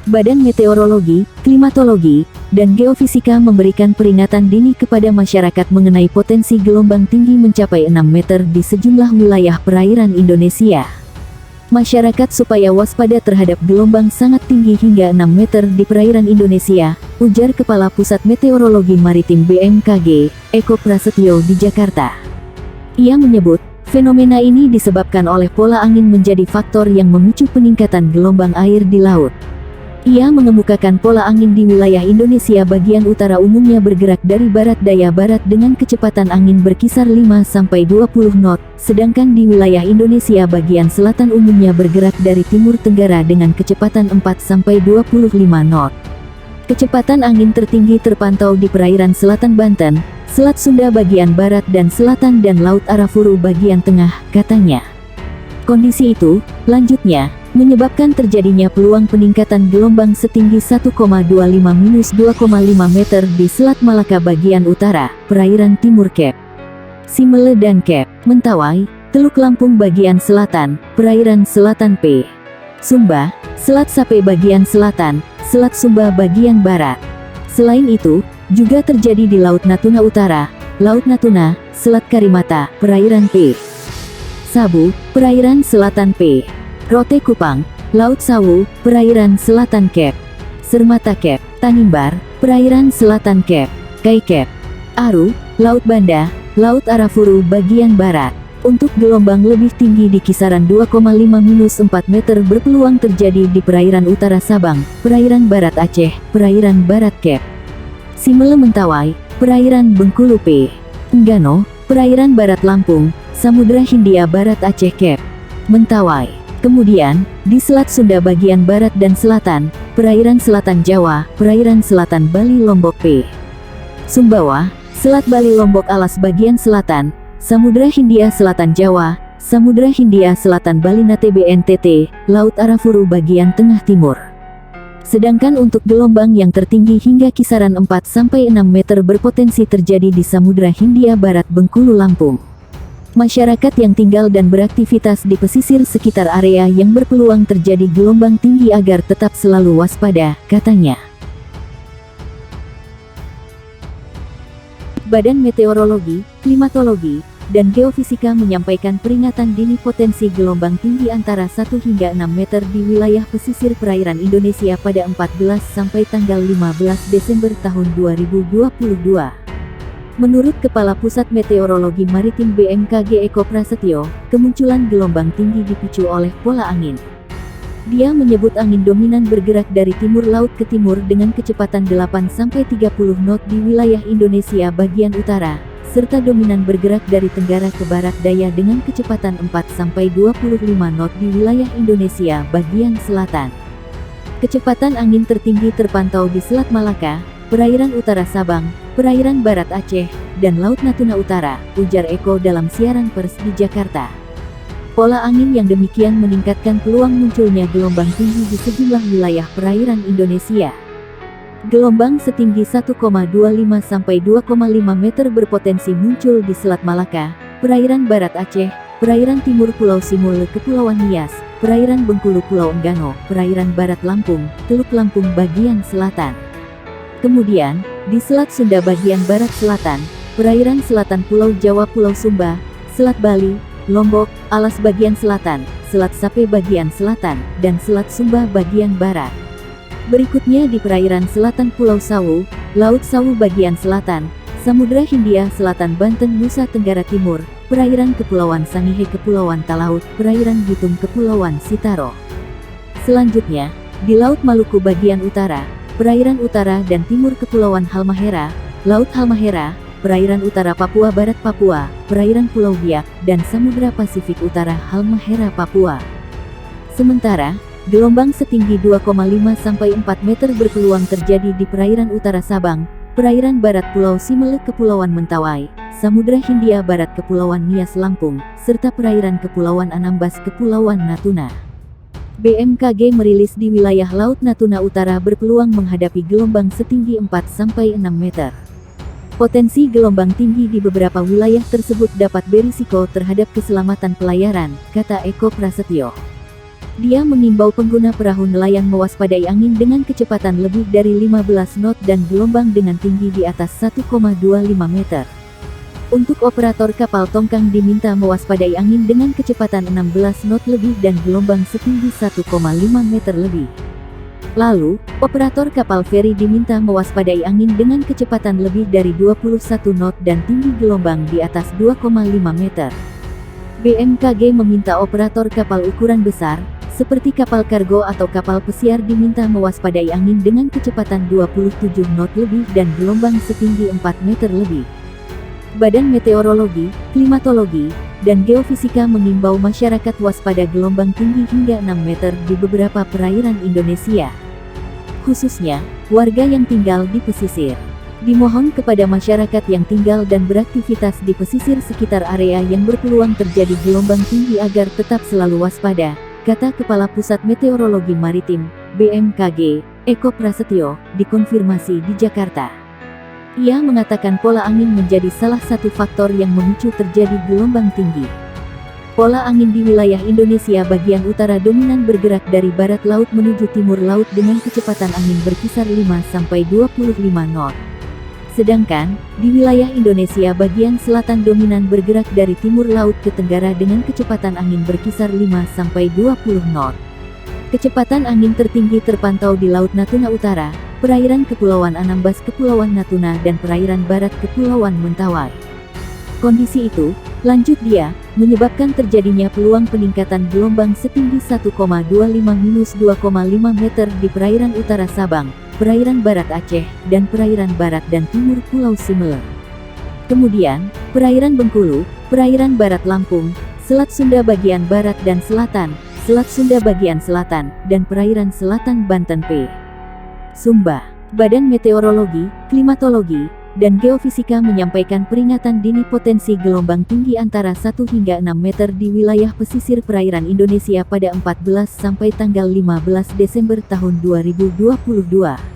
Badan Meteorologi, Klimatologi, dan Geofisika memberikan peringatan dini kepada masyarakat mengenai potensi gelombang tinggi mencapai 6 meter di sejumlah wilayah perairan Indonesia. Masyarakat supaya waspada terhadap gelombang sangat tinggi hingga 6 meter di perairan Indonesia, ujar Kepala Pusat Meteorologi Maritim BMKG, Eko Prasetyo di Jakarta. Ia menyebut, fenomena ini disebabkan oleh pola angin menjadi faktor yang memicu peningkatan gelombang air di laut. Ia mengemukakan pola angin di wilayah Indonesia bagian utara umumnya bergerak dari barat daya barat dengan kecepatan angin berkisar 5-20 knot, sedangkan di wilayah Indonesia bagian selatan umumnya bergerak dari timur tenggara dengan kecepatan 4-25 knot. Kecepatan angin tertinggi terpantau di perairan selatan Banten, Selat Sunda bagian barat dan selatan dan Laut Arafuru bagian tengah, katanya. Kondisi itu, lanjutnya, menyebabkan terjadinya peluang peningkatan gelombang setinggi 1,25-2,5 meter di Selat Malaka bagian utara, perairan timur Kep Simele dan Kep Mentawai, Teluk Lampung bagian selatan, perairan selatan P Sumba, Selat Sape bagian selatan, Selat Sumba bagian barat. Selain itu, juga terjadi di Laut Natuna Utara, Laut Natuna, Selat Karimata, perairan P Sabu, perairan selatan P Rote Kupang, Laut Sawu, perairan selatan Kep Sermata Kep Tanimbar, perairan selatan Kep Kai Kep Aru, Laut Banda, Laut Arafuru bagian barat. Untuk gelombang lebih tinggi di kisaran 2,5-4 meter berpeluang terjadi di perairan utara Sabang, perairan barat Aceh, perairan barat Kep Simele Mentawai, perairan Bengkulu P Enggano, perairan barat Lampung, Samudra Hindia Barat Aceh Kep Mentawai. Kemudian, di Selat Sunda bagian barat dan selatan, perairan selatan Jawa, perairan selatan Bali Lombok P Sumbawa, Selat Bali Lombok Alas bagian selatan, Samudra Hindia Selatan Jawa, Samudra Hindia Selatan Bali Natebe NTT, Laut Arafuru bagian tengah timur. Sedangkan untuk gelombang yang tertinggi hingga kisaran 4-6 meter berpotensi terjadi di Samudra Hindia Barat Bengkulu Lampung. Masyarakat yang tinggal dan beraktivitas di pesisir sekitar area yang berpeluang terjadi gelombang tinggi agar tetap selalu waspada, katanya. Badan Meteorologi, Klimatologi, dan Geofisika menyampaikan peringatan dini potensi gelombang tinggi antara 1 hingga 6 meter di wilayah pesisir perairan Indonesia pada 14 sampai tanggal 15 Desember tahun 2022. Menurut Kepala Pusat Meteorologi Maritim BMKG Eko Prasetyo, kemunculan gelombang tinggi dipicu oleh pola angin. Dia menyebut angin dominan bergerak dari timur laut ke timur dengan kecepatan 8-30 knot di wilayah Indonesia bagian utara, serta dominan bergerak dari tenggara ke barat daya dengan kecepatan 4-25 knot di wilayah Indonesia bagian selatan. Kecepatan angin tertinggi terpantau di Selat Malaka, perairan utara Sabang, perairan barat Aceh, dan Laut Natuna Utara, ujar Eko dalam siaran pers di Jakarta. Pola angin yang demikian meningkatkan peluang munculnya gelombang tinggi di sejumlah wilayah perairan Indonesia. Gelombang setinggi 1,25 sampai 2,5 meter berpotensi muncul di Selat Malaka, perairan barat Aceh, perairan timur Pulau Simele Kepulauan Nias, perairan Bengkulu Pulau Enggano, perairan barat Lampung, Teluk Lampung bagian selatan. Kemudian, di Selat Sunda bagian barat selatan, perairan selatan Pulau Jawa Pulau Sumba, Selat Bali, Lombok, Alas bagian selatan, Selat Sape bagian selatan, dan Selat Sumba bagian barat. Berikutnya di perairan selatan Pulau Sawu, Laut Sawu bagian selatan, Samudra Hindia Selatan Banten Nusa Tenggara Timur, perairan Kepulauan Sangihe Kepulauan Talaut, perairan Bitung Kepulauan Sitaro. Selanjutnya, di Laut Maluku bagian utara, perairan utara dan timur Kepulauan Halmahera, Laut Halmahera, perairan utara Papua Barat Papua, perairan Pulau Biak, dan Samudra Pasifik Utara Halmahera Papua. Sementara, gelombang setinggi 2,5 sampai 4 meter berpeluang terjadi di perairan utara Sabang, perairan barat Pulau Simele Kepulauan Mentawai, Samudra Hindia Barat Kepulauan Nias Lampung, serta perairan Kepulauan Anambas Kepulauan Natuna. BMKG merilis di wilayah Laut Natuna Utara berpeluang menghadapi gelombang setinggi 4-6 meter. Potensi gelombang tinggi di beberapa wilayah tersebut dapat berisiko terhadap keselamatan pelayaran, kata Eko Prasetyo. Dia mengimbau pengguna perahu nelayan mewaspadai angin dengan kecepatan lebih dari 15 knot dan gelombang dengan tinggi di atas 1,25 meter. Untuk operator kapal tongkang diminta mewaspadai angin dengan kecepatan 16 knot lebih dan gelombang setinggi 1,5 meter lebih. Lalu, operator kapal feri diminta mewaspadai angin dengan kecepatan lebih dari 21 knot dan tinggi gelombang di atas 2,5 meter. BMKG meminta operator kapal ukuran besar, seperti kapal kargo atau kapal pesiar diminta mewaspadai angin dengan kecepatan 27 knot lebih dan gelombang setinggi 4 meter lebih. Badan Meteorologi, Klimatologi, dan Geofisika mengimbau masyarakat waspada gelombang tinggi hingga 6 meter di beberapa perairan Indonesia. Khususnya, warga yang tinggal di pesisir. Dimohon kepada masyarakat yang tinggal dan beraktivitas di pesisir sekitar area yang berpeluang terjadi gelombang tinggi agar tetap selalu waspada, kata Kepala Pusat Meteorologi Maritim, BMKG, Eko Prasetyo, dikonfirmasi di Jakarta. Ia mengatakan pola angin menjadi salah satu faktor yang memicu terjadi gelombang tinggi. Pola angin di wilayah Indonesia bagian utara dominan bergerak dari barat laut menuju timur laut dengan kecepatan angin berkisar 5-25 knot. Sedangkan, di wilayah Indonesia bagian selatan dominan bergerak dari timur laut ke tenggara dengan kecepatan angin berkisar 5-20 knot. Kecepatan angin tertinggi terpantau di Laut Natuna Utara, perairan Kepulauan Anambas Kepulauan Natuna dan perairan barat Kepulauan Mentawai. Kondisi itu, lanjut dia, menyebabkan terjadinya peluang peningkatan gelombang setinggi 1,25-2,5 meter di perairan utara Sabang, perairan barat Aceh, dan perairan barat dan timur Pulau Simele. Kemudian, perairan Bengkulu, perairan barat Lampung, Selat Sunda bagian barat dan selatan, Selat Sunda bagian selatan, dan perairan selatan Banten P. Sumba. Badan Meteorologi, Klimatologi, dan Geofisika menyampaikan peringatan dini potensi gelombang tinggi antara 1 hingga 6 meter di wilayah pesisir perairan Indonesia pada 14 sampai tanggal 15 Desember tahun 2022.